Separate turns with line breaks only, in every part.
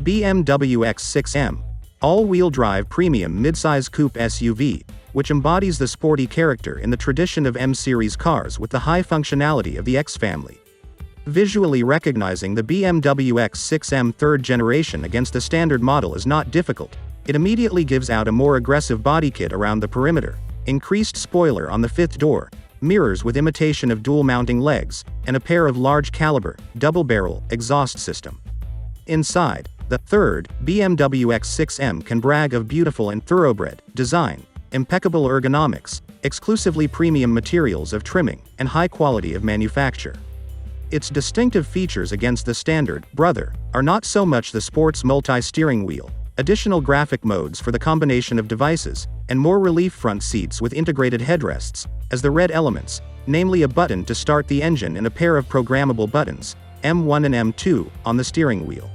BMW X6M, all-wheel drive premium midsize coupe SUV, which embodies the sporty character in the tradition of M-series cars with the high functionality of the X family. Visually recognizing the BMW X6M third generation against the standard model is not difficult. It immediately gives out a more aggressive body kit around the perimeter, increased spoiler on the fifth door, mirrors with imitation of dual mounting legs, and a pair of large caliber, double-barrel, exhaust system. Inside, the third BMW X6M can brag of beautiful and thoroughbred design, impeccable ergonomics, exclusively premium materials of trimming, and high quality of manufacture. Its distinctive features against the standard brother are not so much the sport's multi-steering wheel, additional graphic modes for the combination of devices, and more relief front seats with integrated headrests, as the red elements, namely a button to start the engine and a pair of programmable buttons, M1 and M2, on the steering wheel.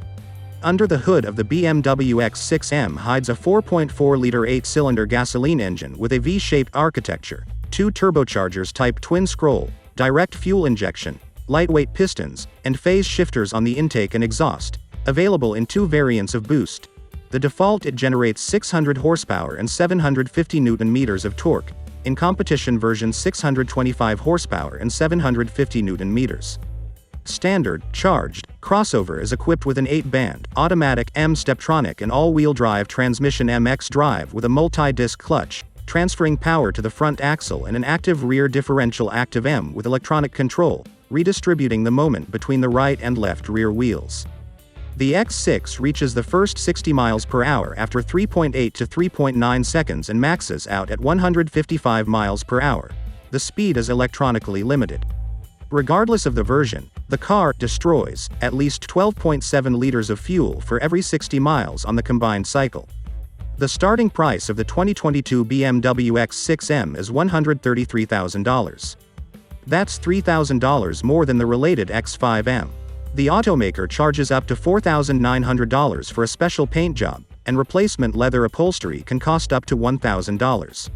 Under the hood of the BMW X6M hides a 4.4-liter 8-cylinder gasoline engine with a V-shaped architecture, two turbochargers type twin-scroll, direct fuel injection, lightweight pistons, and phase shifters on the intake and exhaust, available in two variants of boost. The default it generates 600 horsepower and 750 Nm of torque, in competition version 625 horsepower and 750 Nm. Standard, charged, crossover is equipped with an 8-band, automatic M-Steptronic and all-wheel drive transmission MX drive with a multi-disc clutch, transferring power to the front axle and an active rear differential active M with electronic control, redistributing the moment between the right and left rear wheels. The X6 reaches the first 60 miles per hour after 3.8 to 3.9 seconds and maxes out at 155 miles per hour. The speed is electronically limited. Regardless of the version, the car destroys at least 12.7 liters of fuel for every 60 miles on the combined cycle. The starting price of the 2022 BMW X6M is $133,000. That's $3,000 more than the related X5M. The automaker charges up to $4,900 for a special paint job, and replacement leather upholstery can cost up to $1,000.